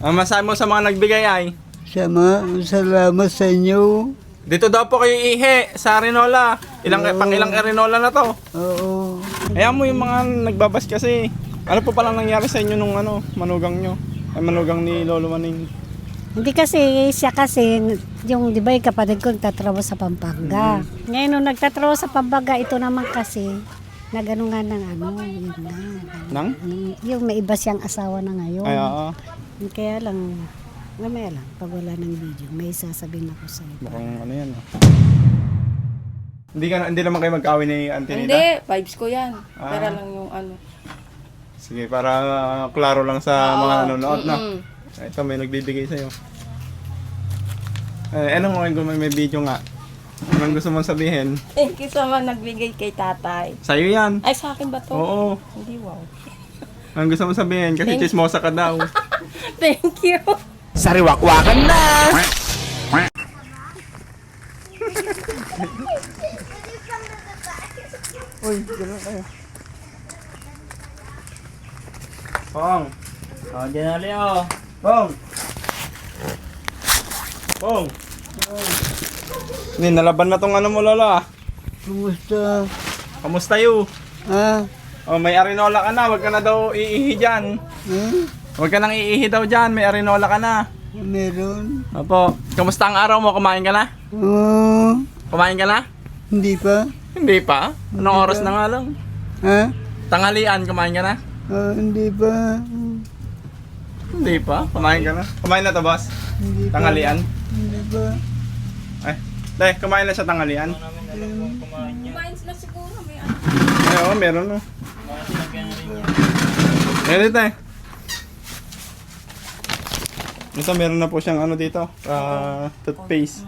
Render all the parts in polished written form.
Masabi mo sa mga nagbigay ay. Salamat sa inyo. Dito daw po kayo ihi sa Arinola. Pang ilang Arinola na to. Oo. Ayan mo yung mga nagbabas kasi. Ano po palang nangyari sa inyo nung manugang nyo? Ay manugang ni Lolo Maning. Hindi kasi, siya kasi, yung di ba yung kapatid ko nagtatrabaho sa Pampanga. Ngayon nung nagtatrabaho sa Pampanga, ito naman kasi, nagano nga ng yun nga. Nang? Yung may iba siyang asawa na ngayon. Ay, oo. Kaya lang, mamaya lang, pag wala ng video, may sasabihin ako sa iyo. Mukhang ano yan. Hindi naman kayo magkawin ni Auntie Nita? Hindi, vibes ko yan. Ah. Pero lang yung Sige, para klaro lang sa mga nanonood na. Mm-mm. Ito, may nagbibigay sa'yo. Anong mga kung may video nga? Anong gusto mong sabihin? Kisa man nagbigay kay tatay. Sa'yo yan. Ay, sa akin ba to? Oo. Hindi, wow. Anong gusto mong sabihin? Kasi chismosa ka daw. Thank you. Sariwakwakan na! Uy, gano'n kayo. Pong! Diyan na Leo. Pong! Pong! Hindi, nalaban na tong mo, Lola. Kumusta? Kamusta you? Ha? Oh, may arinola ka na. Huwag ka na daw iihi dyan. Huwag ka nang iihi daw dyan. May arinola ka na. Meron? Opo. Kamusta ang araw mo? Kumain ka na? Oo. Kumain ka na? Hindi pa? Hindi pa. Anong oras na nga lang? Ha? Tanghalian, kumain ka na? Hindi pa. Hindi pa. Kumain ka na? Kumain na to, boss? Hindi pa. Tanghalian? Hindi pa. Ay, dahil kumain na sa tanghalian? Kumain sila siguro. May Ay, oo, meron no. Meron dito eh. Ito, meron na po siyang dito. Toothpaste.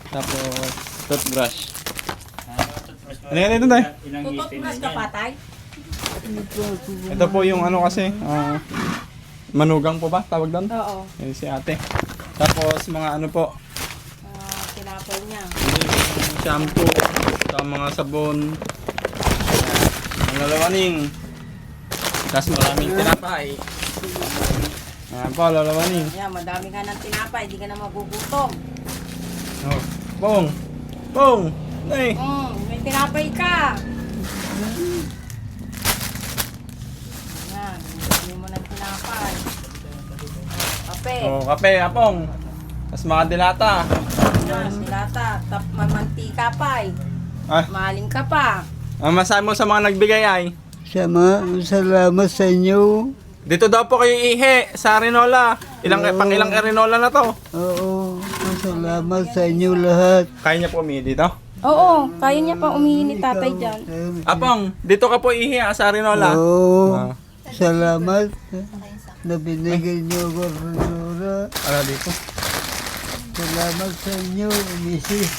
Tapos, toothbrush. Ano yan ito tayo? Tututbrush ka pa, tay? Ito po yung kasi, manugang po ba? Tawag doon? Oo. Yan si ate. Tapos, mga po, Tinapay niya. yung shampoo, sa mga sabon, ang lalawaning. Tapos maraming tinapay. Ayan po, lalawaning. Yan, madami ka ng tinapay. Hindi ka na magugutom. Oh. Pong! Pong! Ay! May tinapay ka. Yan, hindi mo ng tinapay. Kape. Oh, kape, apong. Tapos mga dilata. Yan, silata. Mantika pa eh. Ay, Maling ka pa. masabi mo sa mga nagbigay ay. Salamat sa inyo. Dito daw po kayo ihi sa Arinola. Pang ilang Arinola na to. Oo. Salamat sa inyo lahat. Kaya niya po umihi dito. Oo, kaya niya pa umihi ni tatay dyan. Apong, dito ka po ihi sa Arinola. Oo. Ah. Salamat na binigay niyo ako Rora. Ano dito? Salamat sa inyo, misis.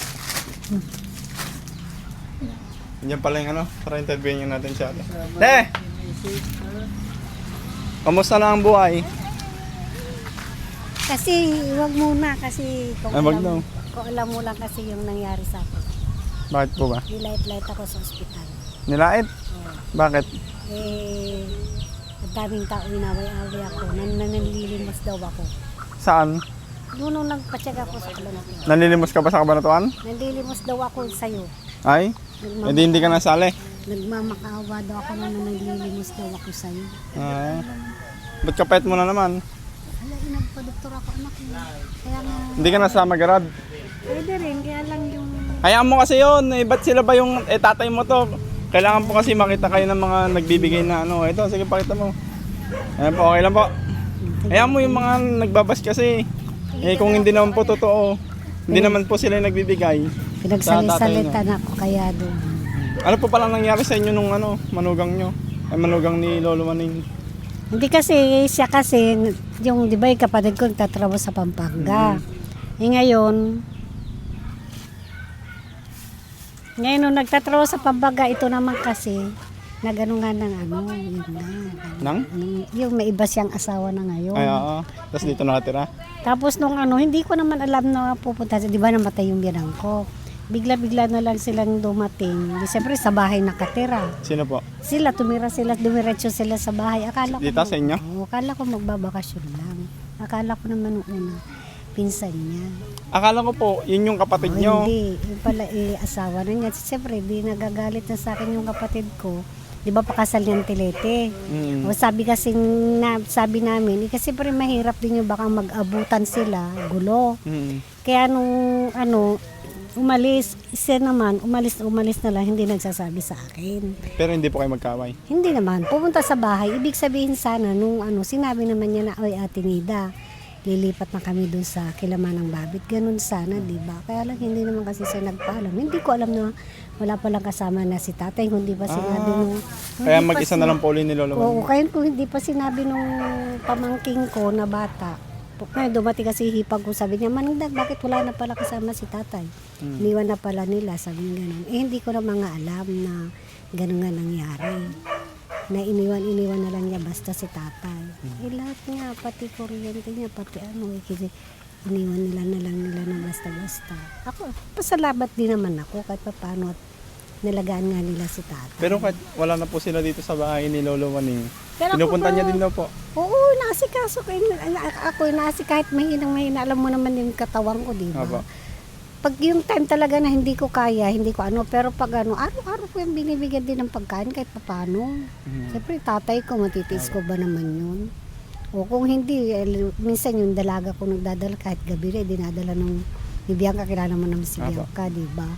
Yan pala yung para interviewin natin siya. Te! Kamusta na ang buhay? Kasi, wag muna kasi kung Ay, wag daw. kung alam mo lang kasi yung nangyari sa akin. Bakit po ba? Nilait-light ako sa ospital. Nilait? Bakit? Ang daming tao inaway-away ako. Nanlilimos daw ako. Saan? Doon nung nagpatsyag ako sa Kabanatuan. Nanlilimos ka ba sa Kabanatuan? Nanlilimos daw ako sa'yo. Ay? Hindi ka nasali. Nagmamakaawa daw ako na nanlilimos daw ako sa'yo. Ba't kapait mo na naman? Hala, nagpa-doktor ako anak ko. Kaya nga, Hindi ka na sa Magarad. pwede rin. Kaya lang yung... Hayaan mo kasi yun. Ba't sila ba yung tatay mo to? Kailangan po kasi makita kayo ng mga nagbibigay na Ito, sige pakita mo. Ayan po, okay lang po. Hayaan mo yung mga nagbabas kasi. Kung hindi naman po totoo, hindi naman po sila yung nagbibigay. Pinagsalit-salitan ako kaya doon. Ano po palang nangyari sa inyo nung manugang nyo? Ay manugang ni Lolo Maning. Hindi kasi, siya kasi, yung di ba yung kapatid ko nagtatrabaho sa Pampanga. Ngayon nung nagtatrabaho sa Pampanga, ito naman kasi, nagano nga ng yun nga. Nang? Yung may iba siyang asawa na ngayon. Ay, oo. Tapos dito nakatira. Tapos nung hindi ko naman alam na pupunta, di ba namatay yung biyanang ko. bigla-bigla na lang silang dumating. Di siyempre sa bahay nakatira. Sino po? Sila, dumiretso sila sa bahay. Akala ko, Dito sa inyo? Oo, akala ko magbabakasyon lang. Akala ko naman nung una, pinsan niya. Akala ko po, yun yung kapatid nyo. Hindi, yung pala asawa na niya. Siyempre, di nagagalit na sa akin yung kapatid ko. Di ba pakasal niyang tilete? Mm. O sabi sabi namin, kasi siyempre mahirap din yung baka mag-abutan sila, gulo. Mm. Kaya nung umalis, siya naman, umalis na lang, hindi nagsasabi sa akin. Pero hindi po kayo magkaway. Hindi naman, pumunta sa bahay, ibig sabihin sana, nung sinabi naman niya na, oy Ate Nida, lilipat na kami dun sa Kilaman ng Babit. Ganun sana, di ba? Kaya lang hindi naman kasi siya nagpaalam. Hindi ko alam na wala palang kasama na si tatay, hindi pa sinabi nung... Kaya hindi pa mag-isa na lang po ulit ni Lolo Oo, Maning. kaya kung hindi pa sinabi nung pamangking ko na bata, ngayon dumating kasi hipag ko, sabi niya, Maningdag, bakit wala na pala kasama si tatay? Iniwan na pala nila, sabi niya ganun. Hindi ko na mga alam na ganun nga nangyari. Na iniwan na lang niya basta si tatay. Lahat nga, pati kuryente niya, pati iniwan nila na lang nila na basta-basta. Ako, pasalamat din naman ako kahit paano at nalagaan nga nila si tatay. Pero kahit wala na po sila dito sa bahay ni Lolo Maning, Pero pinupunta ako niya ba- din daw po. Oo, naasikaso ko. Ako, kahit mahina, alam mo naman yung katawan ko, di ba? Apo. Pag yung time talaga na hindi ko kaya, hindi ko pero pag araw-araw ko yung binibigyan din ng pagkain kahit papano. Siyempre, tatay ko, matitiis ko ba naman yun? O kung hindi, minsan yung dalaga ko nagdadala kahit gabi rin, dinadala nung ni Bianca, kilala mo naman si Apo. Bianca, di ba?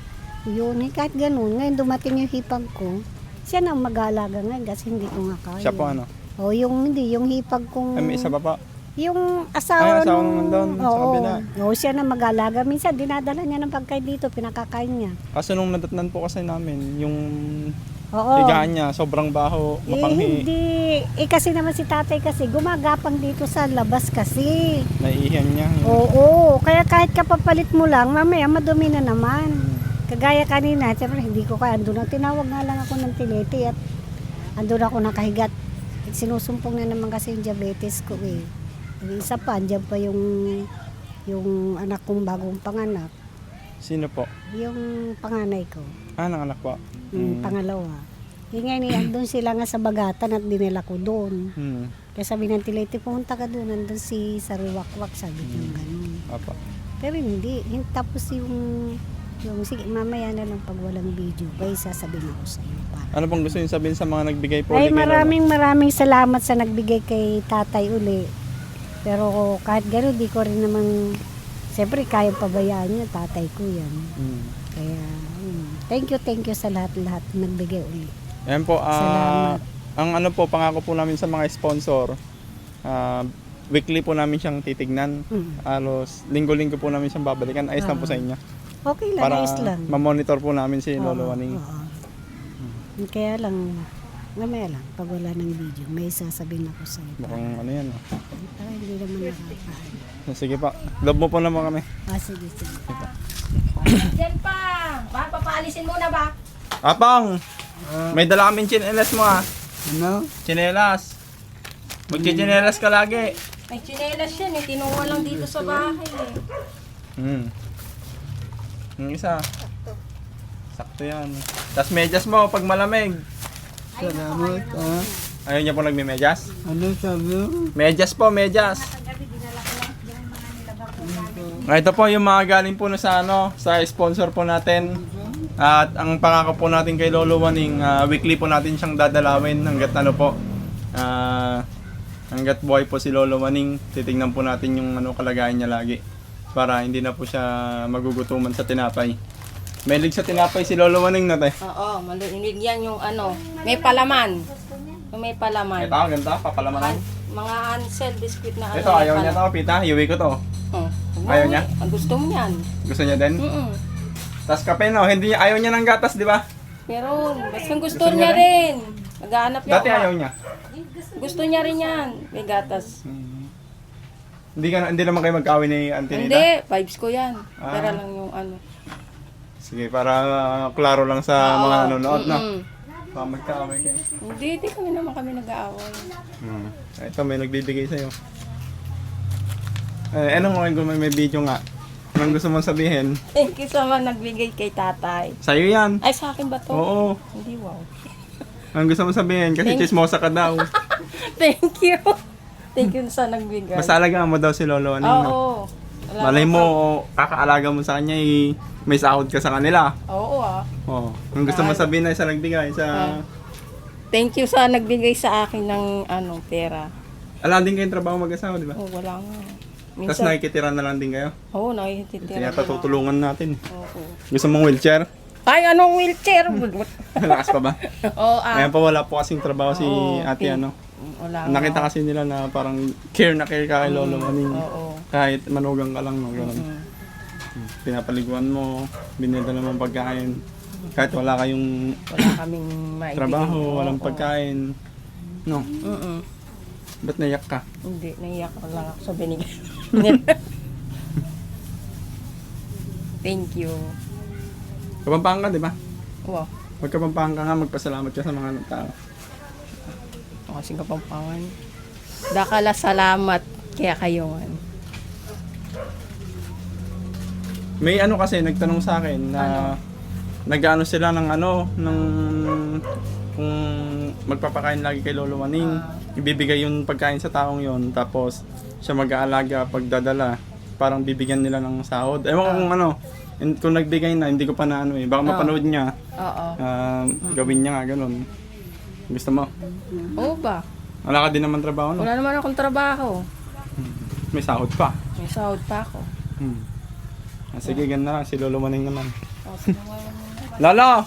Yun, kahit ganun. Ngayon dumating yung hipag ko, siya na ang mag-aalaga ngayon kasi hindi ko nga kaya. Siya po ano? O yung hipag kong... Ay, may isa pa po. Yung asawa Ay, asawa nung... nung nandun, sa kabila. Oo, siya na mag-alaga. Minsan, dinadala niya ng pagkain dito, pinakakain niya. Kaso nung nadatnan po kasi namin, yung Oo. higaan niya, sobrang baho, mapanghi, Hindi. Kasi naman si tatay kasi, gumagapang dito sa labas kasi. naiihan niya. Oo, kaya kahit kapapalit mo lang, mamaya madumi na naman. Kagaya kanina, siyempre hindi ko kaya, andun lang, tinawag nga lang ako ng tilete at andun ako nakahigat. Sinusumpong na naman kasi yung diabetes ko eh. Yung isa pa, andyan pa yung anak kong bagong panganak. Sino po? Yung panganay ko, Nanganak po. yung pangalawa. Yung nga andun sila nga sa Bagatan at dinala ko doon. Kaya sabi ng tilete, pumunta ka doon, andun si Sariwakwak, sabi niya ganun. Apo. Pero hindi, tapos yung sige, mamaya na lang pag walang video, kaya sasabihin ako sa iyo. Ano pong gusto niyo sabihin sa mga nagbigay po? Ay, ulit kay Lolo? maraming salamat sa nagbigay kay tatay uli. Pero kahit gano'n, di ko rin naman, siyempre kayang pabayaan niya, tatay ko yan. Kaya, thank you sa lahat-lahat nagbigay uli. Ayan po, Salamat. ang ano po, pangako po namin sa mga sponsor, weekly po namin siyang titignan. Alos, linggo-linggo po namin siyang babalikan. Ayos lang po sa inyo. Okay lang, Para ayos lang. ma-monitor po namin si Lolo Waning. Kaya lang, mamaya lang, pag wala ng video, may sasabihin ako sa iyo. Mukhang ano yan. Para hindi naman nakakain. Sige pa, love mo po naman kami. Sige. Diyan pa. Ba, papaalisin muna ba? Apang, may dala kaming chinelas mo Ano? Chinelas. Magchichinelas ka lagi. May tsinelas yan eh. Tinuha lang dito sa bahay eh. Yung isa. Sakto yan. Tapos medyas mo pag malamig. Salamat, ha? Ayaw niya po nagme-medyas? Ano sabi mo? Medyas po, medyas. Ito po yung mga galing po na sa sponsor po natin. At ang pangako po natin kay Lolo Waning, weekly po natin siyang dadalawin hanggat hanggat buhay po si Lolo Waning. Titingnan po natin yung kalagayan niya lagi para hindi na po siya magugutuman sa tinapay. Mahilig sa tinapay si Lolo Waning na tayo. Oo, maluinig yan yung may palaman. Yung may palaman. Ito, ganda, papalamanan. Mga Ansel biscuit na Ito, ayaw niya to, Pita. Iuwi ko to. Ayaw niya? Ang gusto mo yan. Gusto niya din? Mm-mm. Tapos kape, no? Ayaw niya ng gatas, di ba? Pero basta gusto Gusto niya niya rin. Naghahanap yan. Dati ayaw niya. Gusto niya rin yan. May gatas. Hindi naman kayo magkawin ni Auntie Nida? Hindi, vibes ko yan. Ah. Pero lang yung Sige, para klaro lang sa mga nanonood, no? Mm-mm. Baka magkaaway kayo. Hindi naman kami nag-aaway. Ito, may nagbibigay sa'yo. Anong okay kung may video nga? Anong gusto mong sabihin? Thank you sa mga nagbigay kay tatay. Sa'yo yan. Ay, sa akin ba to? Oo. Hindi, wow. Anong gusto mong sabihin? Kasi Thank- chismosa ka daw. Thank you. Thank you sa nagbigay. Mas alagaan mo daw si Lolo Aning. no? Oo. Wala Malay na mo, kakaalaga mo sa kanya, may sahod ka sa kanila. Oo ah. Oo. Anong gusto mong sabihin na isa nagbigay sa... Thank you sa nagbigay sa akin ng pera. Ala din kayong trabaho mag-asawa, di ba? Oh, wala nga. Tapos nakikitira na lang din kayo. Oo, nakikitira. Kaya tutulungan natin. Oo. Gusto mong wheelchair? Ay, anong wheelchair? Lakas pa ba? Oo, Ngayon pa wala po kasing trabaho si Oo, ate, okay. ano? Wala nga. Nakita kasi nila na parang care na care ka kay Lolo Aning. Oo. Kahit manugang ka lang, no? Ganun. Mm. Pinapaliguan mo, binidala mo ng pagkain. Kahit wala kayong Wala kaming maibigay. trabaho, walang Oo. pagkain. No? Mm-mm. Ba't naiyak ka? Hindi, naiyak ko lang ako sa binigay. Thank you. Kapampangan ka, di ba? Wow. Magkapampangan ka nga, magpasalamat ka sa mga tao. Ang kasing kapampangan. Dakala salamat kaya kayo nga. May ano kasi, nagtanong sa akin na nag-ano sila ng kung magpapakain lagi kay Lolo Aning, ibibigay yung pagkain sa taong yon, tapos siya mag-aalaga pagdadala, parang bibigyan nila ng sahod. Ewan ko kung kung nagbigay na, hindi ko pa na baka mapanood niya, Oo. gawin niya nga, ganun. Gusto mo? Oo ba? Wala ka din naman trabaho, no? Wala naman akong trabaho. May sahod pa. May sahod pa ako. Sige, ganun na lang, si Lolo Aning naman. Lolo,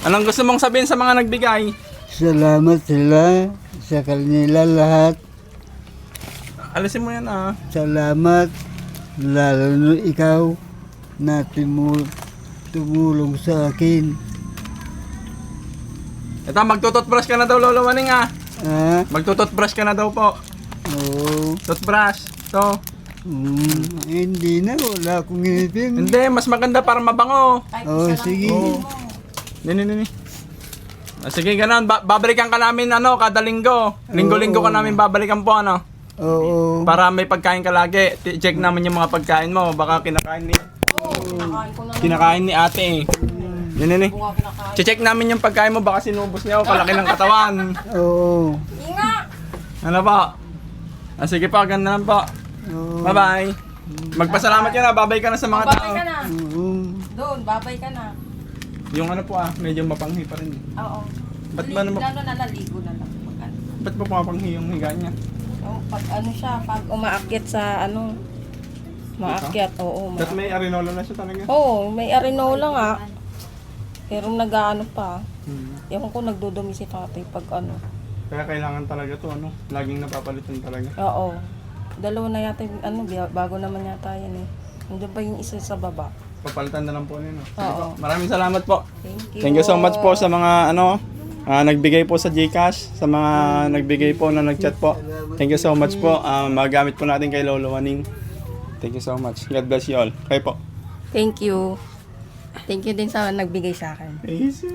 anong gusto mong sabihin sa mga nagbigay? Salamat sila sa kanila lahat. Alisin mo yan Salamat, lalo na ikaw na tumulong sa akin. Ito, magtututbrush ka na daw, Lolo Aning Magtututbrush ka na daw po. Oo. Toothbrush. Ito. Hindi na, wala akong ngipin. Hindi, mas maganda para mabango. Sige. Nini. Sige, ganun. Babalikan ka namin kada linggo. Linggo-linggo ka namin babalikan po, Oo. Para may pagkain ka lagi. Check namin yung mga pagkain mo. Baka kinakain ni ate Nini. Check namin yung pagkain mo. Baka sinubos niya o kalaki ng katawan. Oo. Ano po? Sige po, ganda lang po. Bye-bye. Magpasalamat ka na. Babay ka na sa mga tao. Babay ka na. Doon, babay ka na. Yung medyo mapanghi pa rin. Oo. Ba't ba naman? Naligo na lang. Ba't ba pumapanghi yung higa niya? Pag pag umaakyat sa maakyat, oo. Ba't may arinola na siya talaga? Oo, may arinola nga. Pero nag-ano pa. Ewan ko nagdudumi si tatay pag Kaya kailangan talaga to, laging napapalitan talaga. Oo. Dalawa na yata yung bago naman yata yan eh. Nandiyan pa yung isa sa baba. Papalitan na lang po niyo, Oo. Maraming salamat po. Thank you. Thank you so much po sa mga nagbigay po sa GCash, sa mga nagbigay po na nagchat po. Thank you so much po. Magamit po natin kay Lolo Aning. Thank you so much. God bless you all. Kayo po. Thank you. Thank you din sa nagbigay sa akin. Easy.